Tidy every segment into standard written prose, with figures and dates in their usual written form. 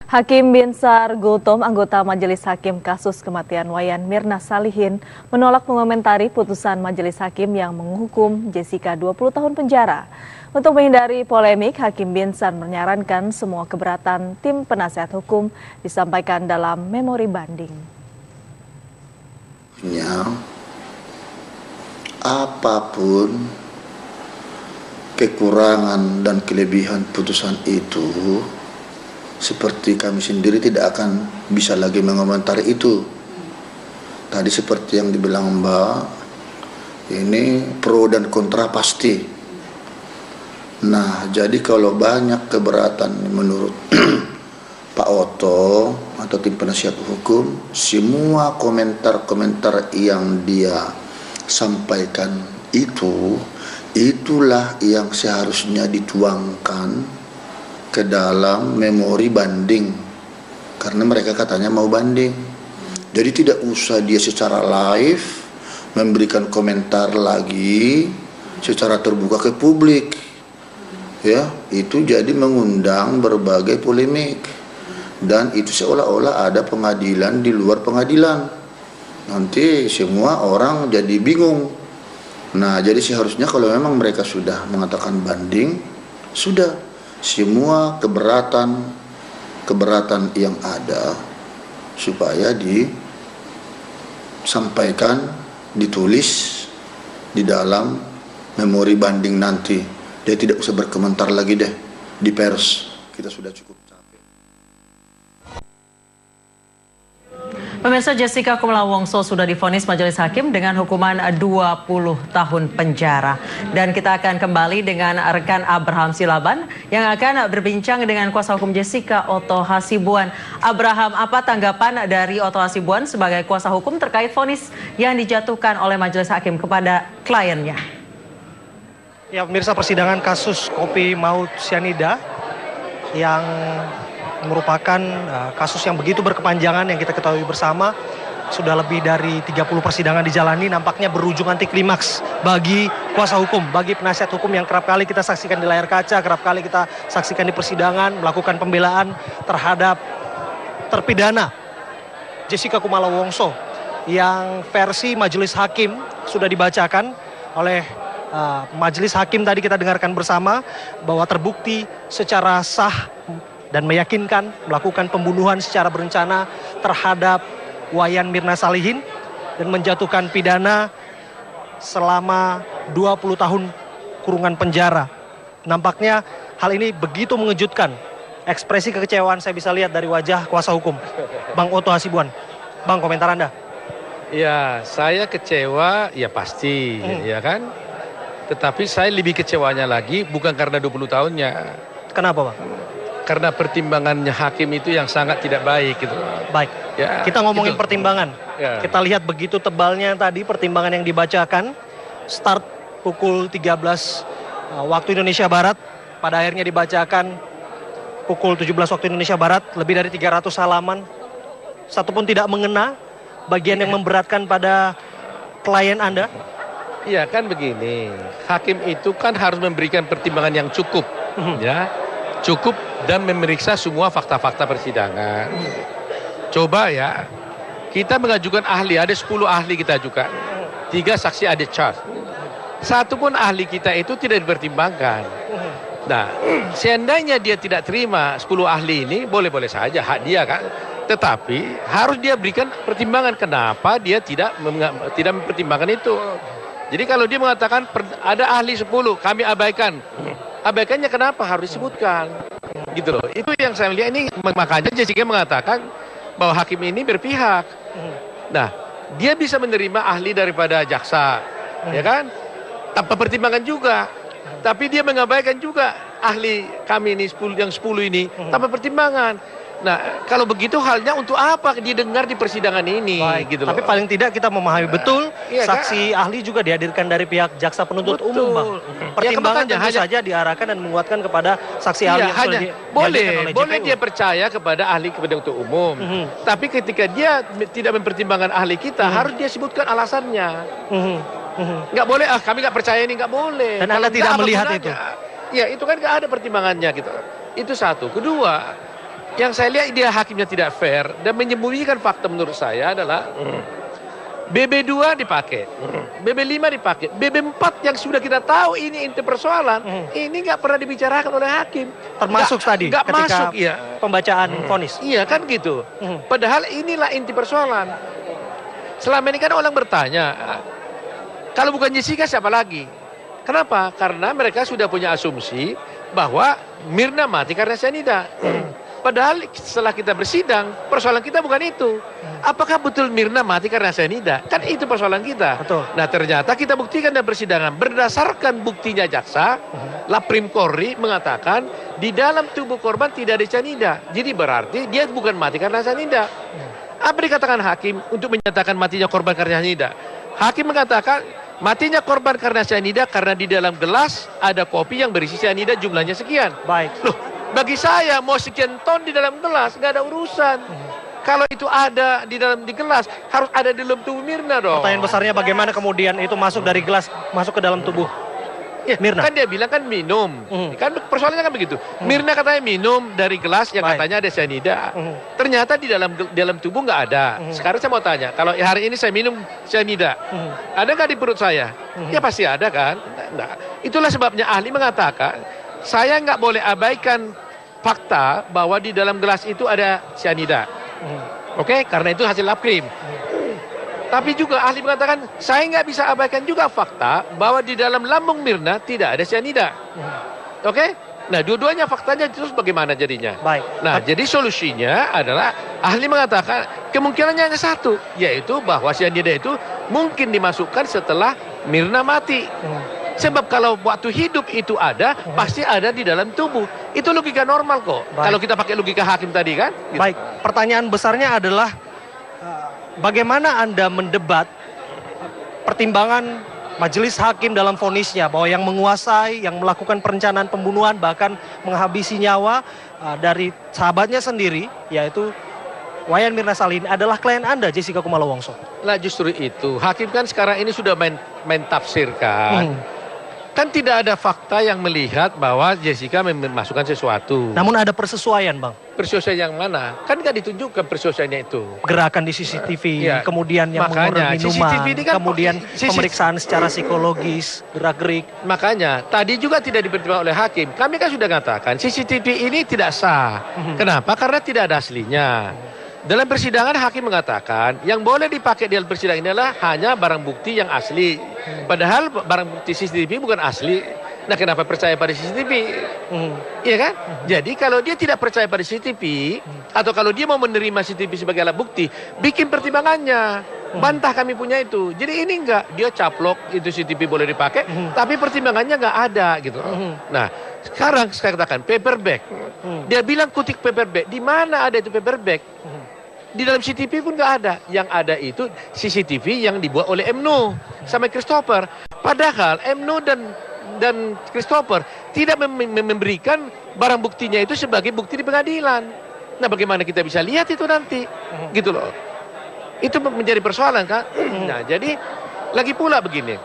Hakim Binsar Gultom, anggota Majelis Hakim kasus kematian Wayan Mirna Salihin, menolak mengomentari putusan Majelis Hakim yang menghukum Jessica 20 tahun penjara. Untuk menghindari polemik, Hakim Binsar menyarankan semua keberatan tim penasihat hukum disampaikan dalam memori banding. Apapun kekurangan dan kelebihan putusan itu, seperti kami sendiri tidak akan bisa lagi mengomentari itu. Tadi seperti yang dibilang Mbak, ini pro dan kontra pasti. Nah, jadi kalau banyak keberatan menurut Pak Oto atau tim penasihat hukum, semua komentar-komentar yang dia sampaikan itulah yang seharusnya dituangkan ke dalam memori banding, karena mereka katanya mau banding. Jadi tidak usah dia secara live memberikan komentar lagi secara terbuka ke publik, ya. Itu jadi mengundang berbagai polemik, dan itu seolah-olah ada pengadilan di luar pengadilan. Nanti semua orang jadi bingung. Nah, jadi seharusnya kalau memang mereka sudah mengatakan banding, sudah semua keberatan yang ada supaya disampaikan, ditulis di dalam memori banding nanti. Dia tidak usah berkomentar lagi deh di pers. Kita sudah cukup capek. Pemirsa, Jessica Kumala Wongso sudah divonis Majelis Hakim dengan hukuman 20 tahun penjara. Dan kita akan kembali dengan rekan Abraham Silaban yang akan berbincang dengan kuasa hukum Jessica, Otto Hasibuan. Abraham, apa tanggapan dari Otto Hasibuan sebagai kuasa hukum terkait vonis yang dijatuhkan oleh Majelis Hakim kepada kliennya? Ya, pemirsa, persidangan kasus kopi maut cyanida yang merupakan kasus yang begitu berkepanjangan yang kita ketahui bersama, sudah lebih dari 30 persidangan dijalani, nampaknya berujung anti klimaks bagi kuasa hukum, bagi penasihat hukum yang kerap kali kita saksikan di layar kaca, kerap kali kita saksikan di persidangan melakukan pembelaan terhadap terpidana Jessica Kumala Wongso yang versi Majelis Hakim sudah dibacakan oleh Majelis Hakim. Tadi kita dengarkan bersama bahwa terbukti secara sah dan meyakinkan melakukan pembunuhan secara berencana terhadap Wayan Mirna Salihin dan menjatuhkan pidana selama 20 tahun kurungan penjara. Nampaknya hal ini begitu mengejutkan. Ekspresi kekecewaan saya bisa lihat dari wajah kuasa hukum, Bang Otto Hasibuan. Bang, komentar Anda? Ya, saya kecewa, ya pasti, ya kan? Tetapi saya lebih kecewanya lagi bukan karena 20 tahunnya. Kenapa, Bang? Karena pertimbangannya hakim itu yang sangat tidak baik gitu. Baik, ya, kita ngomongin itu pertimbangan. Ya. Kita lihat begitu tebalnya tadi pertimbangan yang dibacakan. Start pukul 13 waktu Indonesia Barat. Pada akhirnya dibacakan pukul 17 waktu Indonesia Barat. Lebih dari 300 halaman. Satu pun tidak mengena bagian yang memberatkan pada klien Anda. Iya, kan begini. Hakim itu kan harus memberikan pertimbangan yang cukup. Ya, cukup dan memeriksa semua fakta-fakta persidangan. Coba ya, kita mengajukan ahli, ada 10 ahli kita ajukan. 3 saksi ada charge. Satu pun ahli kita itu tidak dipertimbangkan. Nah, seandainya dia tidak terima 10 ahli ini, boleh-boleh saja, hak dia kan. Tetapi harus dia berikan pertimbangan kenapa dia tidak mempertimbangkan itu. Jadi kalau dia mengatakan ada ahli 10, kami abaikan. Abaikannya kenapa harus disebutkan? Gitu loh. Itu yang saya lihat ini, makanya Jessica mengatakan bahwa hakim ini berpihak. Nah, dia bisa menerima ahli daripada jaksa, ya kan? Tanpa pertimbangan juga. Tapi dia mengabaikan juga ahli kami ini yang 10 ini tanpa pertimbangan. Nah, kalau begitu halnya untuk apa didengar di persidangan ini? Baik, gitu tapi loh. paling tidak kita memahami betul iya, saksi ahli juga dihadirkan dari pihak jaksa penuntut umum, Bang. Pertimbangan tentu saja diarahkan dan menguatkan kepada saksi ahli yang sudah boleh dia percaya kepada ahli penuntut umum. Tapi ketika dia tidak mempertimbangkan ahli kita, harus dia sebutkan alasannya. Nggak boleh, kami nggak percaya ini, nggak boleh. Dan Anda tidak melihat itu? Ya, itu kan nggak ada pertimbangannya gitu. Itu satu. Kedua, Yang saya lihat dia hakimnya tidak fair dan menyembunyikan fakta menurut saya adalah BB2 dipakai, BB5 dipakai, BB4 yang sudah kita tahu ini inti persoalan, ini nggak pernah dibicarakan oleh hakim. Termasuk tadi nggak ketika masuk, ya. pembacaan vonis. Iya kan gitu. Padahal inilah inti persoalan. Selama ini kan orang bertanya, kalau bukan Jessica siapa lagi? Kenapa? Karena mereka sudah punya asumsi bahwa Mirna mati karena cyanida. Padahal setelah kita bersidang, persoalan kita bukan itu. Apakah betul Mirna mati karena cyanida? Kan itu persoalan kita. Betul. Nah ternyata kita buktikan dalam persidangan. Berdasarkan buktinya jaksa, Laprim Polri mengatakan di dalam tubuh korban tidak ada cyanida. Jadi berarti dia bukan mati karena cyanida. Apa dikatakan hakim untuk menyatakan matinya korban karena cyanida? Hakim mengatakan matinya korban karena cyanida karena di dalam gelas ada kopi yang berisi cyanida jumlahnya sekian. Baik. Loh, bagi saya mau sekian ton di dalam gelas nggak ada urusan. Kalau itu ada di gelas harus ada di dalam tubuh Mirna dong. Pertanyaan besarnya bagaimana kemudian itu masuk dari gelas masuk ke dalam tubuh Ya, Mirna? kan dia bilang kan minum. Kan persoalannya kan begitu. Mirna katanya minum dari gelas yang Baik. katanya ada cyanida. Ternyata di dalam tubuh nggak ada. Sekarang saya mau tanya, kalau hari ini saya minum cyanida, ada nggak di perut saya? Ya pasti ada kan? Nggak. Itulah sebabnya ahli mengatakan saya nggak boleh abaikan fakta bahwa di dalam gelas itu ada cyanida. Oke, karena itu hasil lab krim. Tapi juga ahli mengatakan saya nggak bisa abaikan juga fakta bahwa di dalam lambung Mirna tidak ada cyanida. Oke? Nah, dua-duanya faktanya terus bagaimana jadinya? Baik. Nah, jadi solusinya adalah ahli mengatakan kemungkinannya hanya satu, yaitu bahwa cyanida itu mungkin dimasukkan setelah Mirna mati. Sebab kalau waktu hidup itu ada, pasti ada di dalam tubuh. Itu logika normal kok. Baik. Kalau kita pakai logika hakim tadi kan? Gitu. Baik, pertanyaan besarnya adalah bagaimana Anda mendebat pertimbangan majelis hakim dalam vonisnya bahwa yang menguasai, yang melakukan perencanaan pembunuhan bahkan menghabisi nyawa dari sahabatnya sendiri yaitu Wayan Mirna Salihin adalah klien Anda, Jessica Kumala Wongso. Nah justru itu, hakim kan sekarang ini sudah main tafsirkan. Kan tidak ada fakta yang melihat bahwa Jessica memasukkan sesuatu. Namun ada persesuaian, Bang. Persesuaian yang mana? Kan nggak ditunjukkan persesuaiannya itu. Gerakan di CCTV, Ya, kemudian yang makanya, mengurut minuman, CCTV ini kan kemudian pemeriksaan secara psikologis, gerak-gerik. Makanya, tadi juga tidak dipertimbangkan oleh hakim. Kami kan sudah katakan, CCTV ini tidak sah. Kenapa? Karena tidak ada aslinya. Dalam persidangan hakim mengatakan yang boleh dipakai dalam persidangan ini adalah hanya barang bukti yang asli. Padahal barang bukti CCTV bukan asli. Nah kenapa percaya pada CCTV? Iya kan? Jadi kalau dia tidak percaya pada CCTV atau kalau dia mau menerima CCTV sebagai alat bukti, bikin pertimbangannya. Bantah kami punya itu. Jadi ini enggak, dia caplok itu CCTV boleh dipakai, tapi pertimbangannya enggak ada gitu. Nah, sekarang saya katakan paperback. Dia bilang kutip paperback. Di mana ada itu paperback? Di dalam CCTV pun nggak ada. Yang ada itu CCTV yang dibuat oleh MNU sama Christopher. Padahal MNU dan Christopher tidak memberikan barang buktinya itu sebagai bukti di pengadilan. Nah, bagaimana kita bisa lihat itu nanti? Gitu loh. Itu menjadi persoalan kan? Nah, jadi lagi pula begini.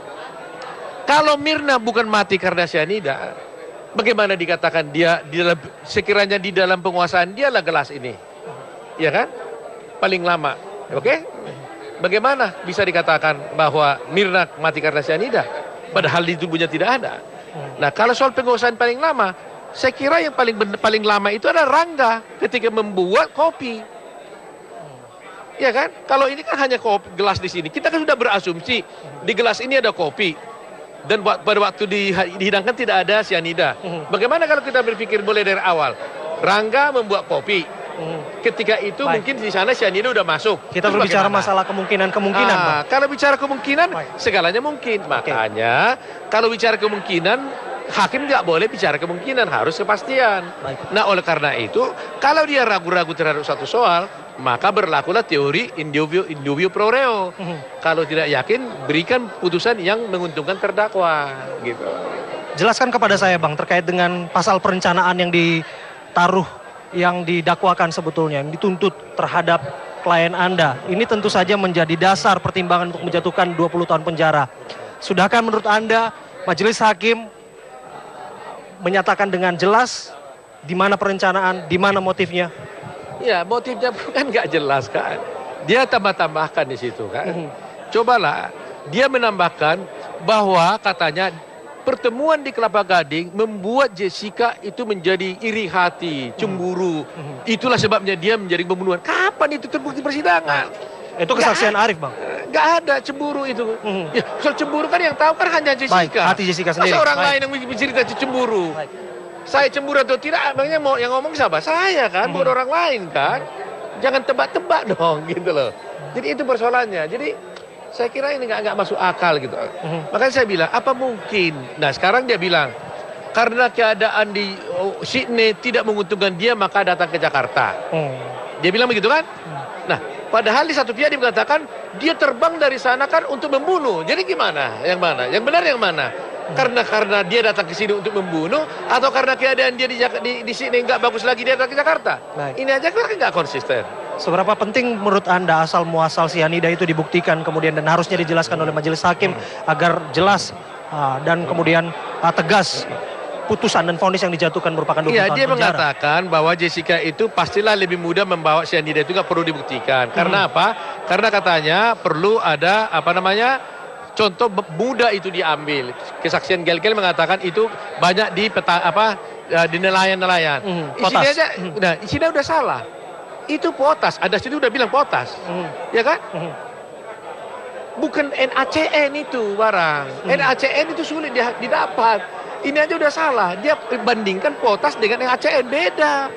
Kalau Mirna bukan mati karena cyanida, bagaimana dikatakan dia sekiranya di dalam penguasaan dia lah gelas ini? Ya kan? Paling lama, oke? Bagaimana bisa dikatakan bahwa Mirna mati karena cyanida, padahal di tubuhnya tidak ada? Nah, kalau soal penguasaan paling lama, saya kira yang paling lama itu adalah Rangga ketika membuat kopi, ya kan? Kalau ini kan hanya kopi, gelas di sini, kita kan sudah berasumsi di gelas ini ada kopi dan pada waktu dihidangkan tidak ada cyanida. Bagaimana kalau kita berpikir mulai dari awal? Rangga membuat kopi. Ketika itu mungkin di sana cyanida udah masuk. Kita Terus berbicara bagaimana? masalah kemungkinan-kemungkinan, Bang. Kalau bicara kemungkinan, segalanya mungkin. Makanya kalau bicara kemungkinan, hakim nggak boleh bicara kemungkinan, harus kepastian. Nah, oleh karena itu, kalau dia ragu-ragu terhadap satu soal, maka berlakulah teori in dubio pro reo. Kalau tidak yakin, berikan putusan yang menguntungkan terdakwa, gitu. Jelaskan kepada saya, Bang, terkait dengan pasal perencanaan yang ditaruh, yang didakwakan sebetulnya, yang dituntut terhadap klien Anda. Ini tentu saja menjadi dasar pertimbangan untuk menjatuhkan 20 tahun penjara. Sudahkah menurut Anda majelis hakim menyatakan dengan jelas di mana perencanaan, di mana motifnya? Ya, motifnya kan nggak jelas kan. Dia tambah-tambahkan di situ kan. Cobalah, dia menambahkan bahwa katanya pertemuan di Kelapa Gading membuat Jessica itu menjadi iri hati, cemburu. Itulah sebabnya dia menjadi pembunuhan. Kapan itu terbukti persidangan? Itu kesaksian Arif, Bang. Nggak ada cemburu itu. Ya, soal cemburu kan yang tahu kan hanya Jessica. Baik, hati Jessica sendiri. Masa orang Baik. lain yang bercerita cemburu. Baik. Saya cemburu atau tidak, abangnya mau yang ngomong siapa? Saya kan, bukan orang lain kan. Jangan tebak-tebak dong, gitu loh. Jadi itu persoalannya. Jadi saya kira ini nggak masuk akal gitu. Makanya saya bilang, apa mungkin? Nah sekarang dia bilang, karena keadaan di Sydney tidak menguntungkan dia, maka datang ke Jakarta. Dia bilang begitu kan? Nah, padahal di satu pihak dia mengatakan dia terbang dari sana kan untuk membunuh. Jadi gimana? Yang mana? Yang benar yang mana? Karena dia datang ke sini untuk membunuh, atau karena keadaan dia di sini nggak bagus lagi dia datang ke Jakarta? Baik. Ini aja kan nggak konsisten. Seberapa penting menurut Anda asal muasal sianida itu dibuktikan kemudian dan harusnya dijelaskan oleh majelis hakim agar jelas dan kemudian tegas putusan dan vonis yang dijatuhkan merupakan 20 Iya, tahun dia penjara. mengatakan bahwa Jessica itu pastilah lebih mudah membawa sianida, itu nggak perlu dibuktikan. Karena apa? Karena katanya perlu ada contoh mudah itu diambil. Kesaksian Gel-Gel mengatakan itu banyak di di nelayan-nelayan. Isinya potas. aja, nah isinya udah salah. Itu potas. Ada situ udah bilang potas, ya kan? Bukan NaCN itu barang. NaCN itu sulit didapat. Ini aja udah salah. Dia bandingkan potas dengan NaCN beda.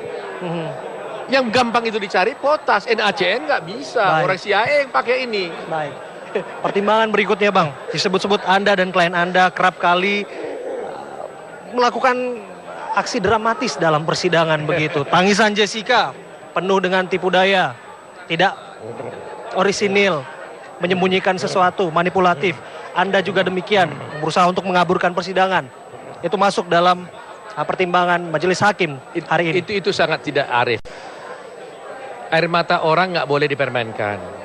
Yang gampang itu dicari potas, NaCN nggak bisa. Baik. Orang CIA yang pakai ini. Baik. Pertimbangan berikutnya, Bang. Disebut-sebut Anda dan klien Anda kerap kali melakukan aksi dramatis dalam persidangan begitu. Tangisan Jessica penuh dengan tipu daya, tidak orisinil, menyembunyikan sesuatu, manipulatif. Anda juga demikian, berusaha untuk mengaburkan persidangan. Itu masuk dalam pertimbangan majelis hakim hari ini. Itu sangat tidak arif. Air mata orang nggak boleh dipermainkan.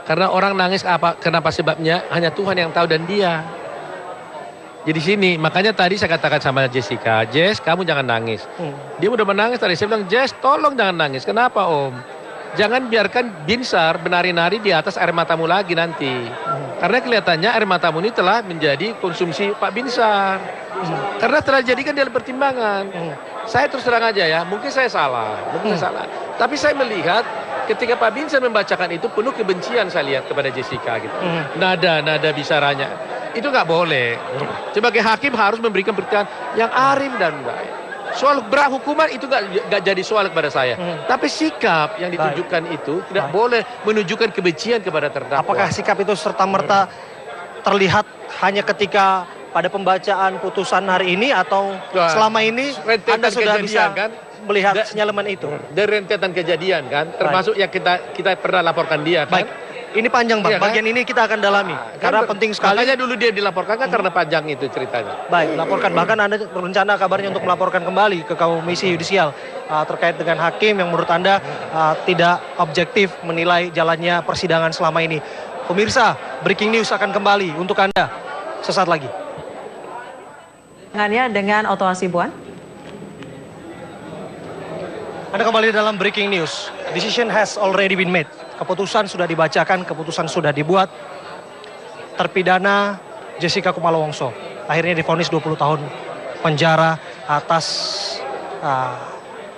Karena orang nangis kenapa sebabnya hanya Tuhan yang tahu dan dia. Jadi sini, makanya tadi saya katakan sama Jessica, Jess kamu jangan nangis. Dia udah menangis tadi, saya bilang Jess tolong jangan nangis. Kenapa Om? Jangan biarkan Binsar menari-nari di atas air matamu lagi nanti. Karena kelihatannya air matamu ini telah menjadi konsumsi Pak Binsar. Karena telah jadikan dalam pertimbangan. Saya terus terang aja ya, mungkin saya salah. Tapi saya melihat ketika Pak Binsar membacakan itu penuh kebencian saya lihat kepada Jessica gitu. Nada bicaranya. Itu nggak boleh. Sebagai hakim harus memberikan pertanyaan yang arif dan baik. Soal berat hukuman itu nggak jadi soal kepada saya. Tapi sikap yang ditunjukkan itu tidak boleh menunjukkan kebencian kepada terdakwa. Apakah sikap itu serta-merta terlihat hanya ketika pada pembacaan putusan hari ini atau selama ini Anda sudah bisa melihat sinyalemen itu? Dari rentetan kejadian kan, termasuk yang kita pernah laporkan dia kan. Baik. Ini panjang Bang, Iya, kan? bagian ini kita akan dalami karena penting sekali. Makanya dulu dia dilaporkan kan karena panjang itu ceritanya. Baik, laporkan. Bahkan Anda berencana kabarnya untuk melaporkan kembali ke Komisi Yudisial terkait dengan hakim yang menurut Anda tidak objektif menilai jalannya persidangan selama ini. Pemirsa, breaking news akan kembali untuk Anda sesaat lagi. Dengan Oto Hasibuan. Anda kembali dalam breaking news. Decision has already been made. Keputusan sudah dibacakan, keputusan sudah dibuat. Terpidana Jessica Kumala Wongso akhirnya divonis 20 tahun penjara atas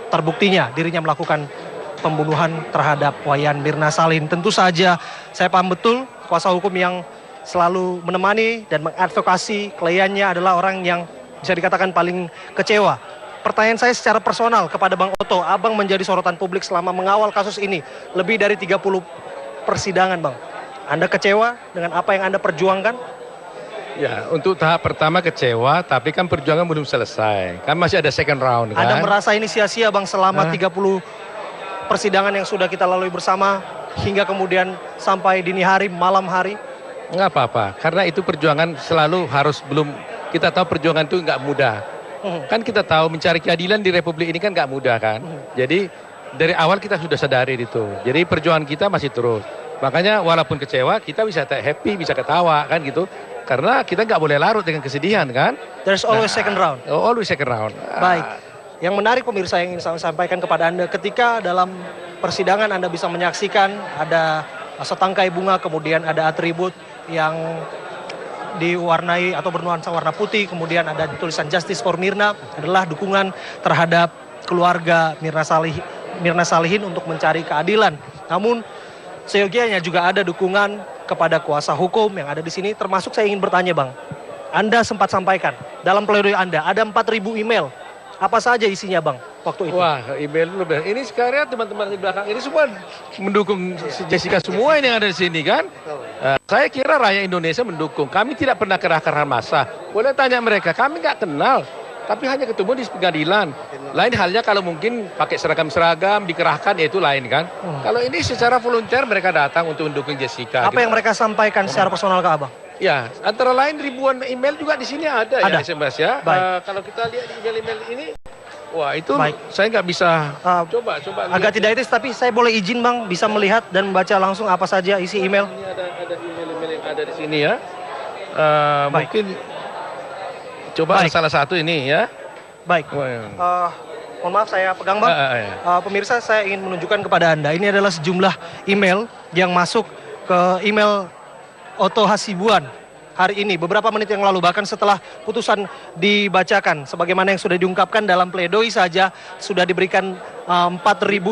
terbuktinya dirinya melakukan pembunuhan terhadap Wayan Mirna Salihin. Tentu saja saya paham betul kuasa hukum yang selalu menemani dan mengadvokasi kliennya adalah orang yang bisa dikatakan paling kecewa. Pertanyaan saya secara personal kepada Bang Oto, Abang menjadi sorotan publik selama mengawal kasus ini lebih dari 30 persidangan, Bang. Anda kecewa dengan apa yang Anda perjuangkan? Ya, untuk tahap pertama kecewa, tapi kan perjuangan belum selesai. Kan masih ada second round kan. Anda merasa ini sia-sia, Bang, selama 30 persidangan yang sudah kita lalui bersama hingga kemudian sampai dini hari, malam hari? Nggak apa-apa, karena itu perjuangan selalu harus kita tahu perjuangan itu nggak mudah. Kan kita tahu mencari keadilan di Republik ini kan nggak mudah kan. Jadi dari awal kita sudah sadari itu. Jadi perjuangan kita masih terus. Makanya walaupun kecewa kita bisa happy, bisa ketawa kan gitu. Karena kita nggak boleh larut dengan kesedihan kan. There's always second round. Always second round. Baik. Yang menarik pemirsa yang ingin saya sampaikan kepada Anda ketika dalam persidangan Anda bisa menyaksikan ada setangkai bunga, kemudian ada atribut yang diwarnai atau bernuansa warna putih, kemudian ada tulisan Justice for Mirna, adalah dukungan terhadap keluarga Mirna Salihin untuk mencari keadilan. Namun seyogianya juga ada dukungan kepada kuasa hukum yang ada di sini, termasuk saya ingin bertanya Bang, Anda sempat sampaikan dalam pledoi Anda ada 4.000 email. Apa saja isinya Bang waktu itu? Wah, email lu. Ini sekarang teman-teman di belakang ini semua mendukung Jessica semua ini yang ada di sini kan. Saya kira rakyat Indonesia mendukung. Kami tidak pernah kerahkan massa. Boleh tanya mereka, kami nggak kenal. Tapi hanya ketemu di pengadilan. Lain halnya kalau mungkin pakai seragam-seragam, dikerahkan, ya itu lain kan. Kalau ini secara volunteer mereka datang untuk mendukung Jessica. Apa yang mereka sampaikan secara personal ke Abang? Ya, antara lain ribuan email juga di sini ada. Ya SMS ya. Baik. Kalau kita lihat email-email ini, wah itu Baik. saya nggak bisa coba agak tidak etis, tapi saya boleh izin Bang bisa melihat dan membaca langsung apa saja isi email. Ini ada email-email yang ada di sini ya. Mungkin coba salah satu ini ya. Baik. Mohon maaf saya pegang Bang. Pemirsa, saya ingin menunjukkan kepada Anda, ini adalah sejumlah email yang masuk ke email Otto Hasibuan hari ini, beberapa menit yang lalu, bahkan setelah putusan dibacakan. Sebagaimana yang sudah diungkapkan dalam pledoi saja, sudah diberikan 4.000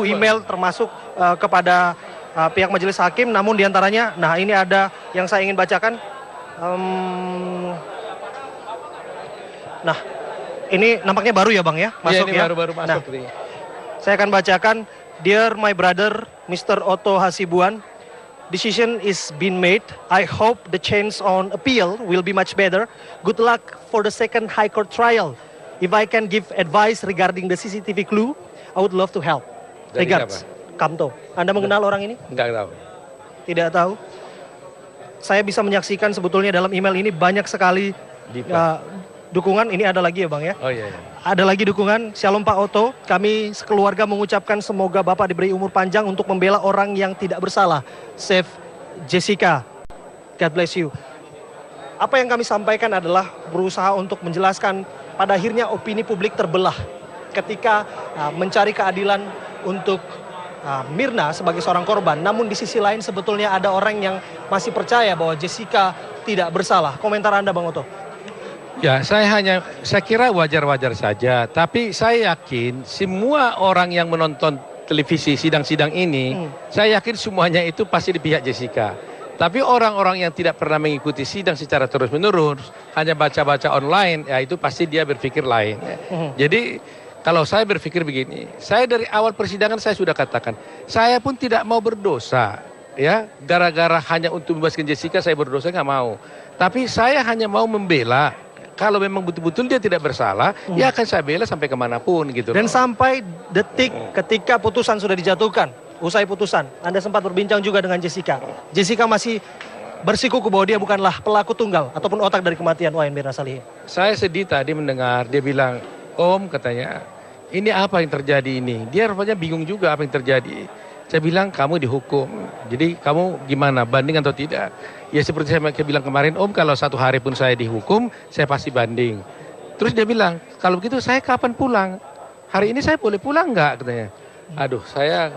email termasuk kepada pihak majelis hakim. Namun diantaranya, nah ini ada yang saya ingin bacakan. Nah, ini nampaknya baru ya Bang ya? Masuk ini ya? baru masuk. Nah, saya akan bacakan. Dear my brother, Mr. Otto Hasibuan, decision is been made. I hope the chance on appeal will be much better. Good luck for the second High Court trial. If I can give advice regarding the CCTV clue, I would love to help. Dari Regards, Kamto. Anda mengenal orang ini? Enggak tahu. Tidak tahu. Saya bisa menyaksikan sebetulnya dalam email ini banyak sekali dukungan. Ini ada lagi ya Bang ya? Oh iya. Ada lagi dukungan. Shalom Pak Otto, kami sekeluarga mengucapkan semoga Bapak diberi umur panjang untuk membela orang yang tidak bersalah. Save Jessica. God bless you. Apa yang kami sampaikan adalah berusaha untuk menjelaskan, pada akhirnya opini publik terbelah ketika mencari keadilan untuk Mirna sebagai seorang korban. Namun di sisi lain sebetulnya ada orang yang masih percaya bahwa Jessica tidak bersalah. Komentar Anda Bang Otto? Ya, saya kira wajar-wajar saja. Tapi saya yakin semua orang yang menonton televisi sidang-sidang ini, saya yakin semuanya itu pasti di pihak Jessica. Tapi orang-orang yang tidak pernah mengikuti sidang secara terus-menerus, hanya baca-baca online, ya itu pasti dia berpikir lain. Jadi kalau saya berpikir begini, saya dari awal persidangan saya sudah katakan, saya pun tidak mau berdosa. Ya, gara-gara hanya untuk membebaskan Jessica saya berdosa, nggak mau. Tapi saya hanya mau membela. Kalau memang betul-betul dia tidak bersalah, ya akan saya bela sampai kemanapun gitu. Dan sampai detik ketika putusan sudah dijatuhkan, usai putusan, Anda sempat berbincang juga dengan Jessica. Jessica masih bersikuku bahwa dia bukanlah pelaku tunggal ataupun otak dari kematian Wayan Mirna Salihin. Saya sedih tadi mendengar dia bilang, Om katanya, ini apa yang terjadi ini? Dia rupanya bingung juga apa yang terjadi. Saya bilang kamu dihukum, jadi kamu gimana, banding atau tidak? Ya seperti saya bilang kemarin, Om kalau satu hari pun saya dihukum, saya pasti banding. Terus dia bilang, kalau begitu saya kapan pulang? Hari ini saya boleh pulang nggak? Katanya. Aduh, saya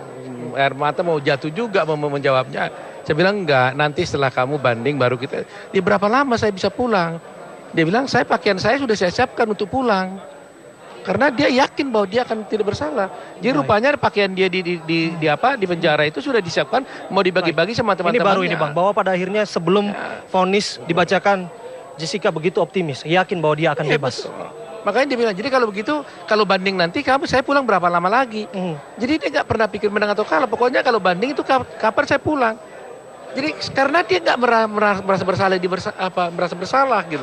air mata mau jatuh juga mau menjawabnya. Saya bilang enggak, nanti setelah kamu banding baru kita. Di berapa lama saya bisa pulang? Dia bilang, pakaian saya sudah saya siapkan untuk pulang. Karena dia yakin bahwa dia akan tidak bersalah. Jadi rupanya pakaian dia di penjara itu sudah disiapkan, mau dibagi-bagi sama teman-temannya. Ini baru ini Bang, bahwa pada akhirnya sebelum vonis dibacakan, Jessica begitu optimis, yakin bahwa dia akan bebas. Betul. Makanya dia bilang, jadi kalau begitu, kalau banding nanti saya pulang berapa lama lagi? Jadi dia nggak pernah pikir menang atau kalah. Pokoknya kalau banding itu kapan saya pulang. Jadi karena dia nggak merasa bersalah, merasa bersalah gitu.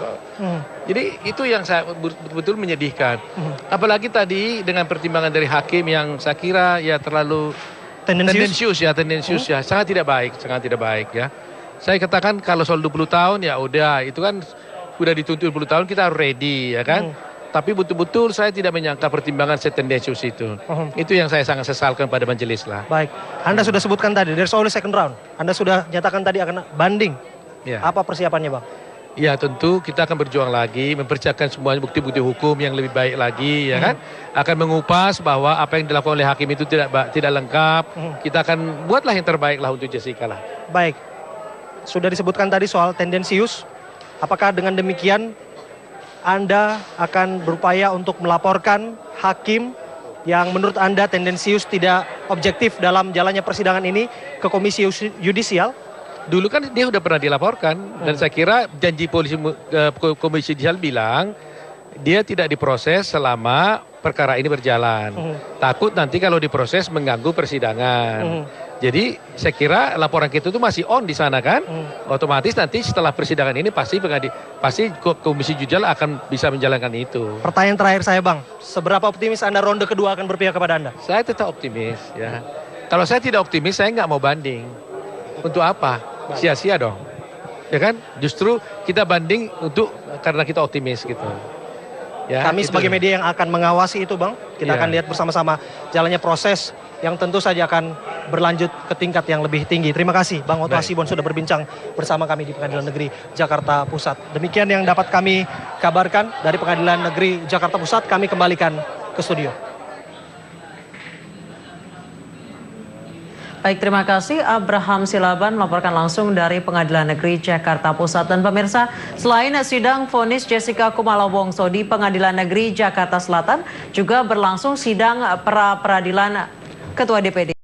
Jadi itu yang saya betul-betul menyedihkan. Apalagi tadi dengan pertimbangan dari hakim yang saya kira ya terlalu tendensius ya, sangat tidak baik ya. Saya katakan kalau soal 20 tahun ya udah, itu kan udah dituntut 20 tahun kita harus ready ya kan. Tapi betul-betul saya tidak menyangka pertimbangan setendensius itu. Itu yang saya sangat sesalkan pada majelis lah. Baik, Anda sudah sebutkan tadi, there's only second round. Anda sudah nyatakan tadi akan banding. Ya. Apa persiapannya Bang? Ya tentu kita akan berjuang lagi, mempersiapkan semua bukti-bukti hukum yang lebih baik lagi, ya kan? Akan mengupas bahwa apa yang dilakukan oleh hakim itu tidak lengkap. Kita akan buatlah yang terbaik lah untuk Jessica lah. Baik, sudah disebutkan tadi soal tendensius. Apakah dengan demikian Anda akan berupaya untuk melaporkan hakim yang menurut Anda tendensius tidak objektif dalam jalannya persidangan ini ke Komisi Yudisial? Dulu kan dia sudah pernah dilaporkan dan saya kira janji polisi Komisi Yudisial bilang dia tidak diproses selama perkara ini berjalan. Takut nanti kalau diproses mengganggu persidangan. Jadi saya kira laporan kita itu masih on di sana kan. Otomatis nanti setelah persidangan ini pasti Komisi Yudisial akan bisa menjalankan itu. Pertanyaan terakhir saya, Bang, seberapa optimis Anda ronde kedua akan berpihak kepada Anda? Saya tetap optimis ya. Kalau saya tidak optimis saya nggak mau banding. Untuk apa? Sia-sia dong, ya kan? Justru kita banding karena kita optimis gitu. Ya, Kami gitu. sebagai media yang akan mengawasi itu, Bang, kita akan lihat bersama-sama jalannya proses yang tentu saja akan berlanjut ke tingkat yang lebih tinggi. Terima kasih, Bang Otto Hasibuan sudah berbincang bersama kami di Pengadilan Negeri Jakarta Pusat. Demikian yang dapat kami kabarkan dari Pengadilan Negeri Jakarta Pusat. Kami kembalikan ke studio. Baik, terima kasih Abraham Silaban melaporkan langsung dari Pengadilan Negeri Jakarta Pusat. Dan pemirsa, selain sidang vonis Jessica Kumala Wongso di Pengadilan Negeri Jakarta Selatan, juga berlangsung sidang pra-peradilan Ketua DPD.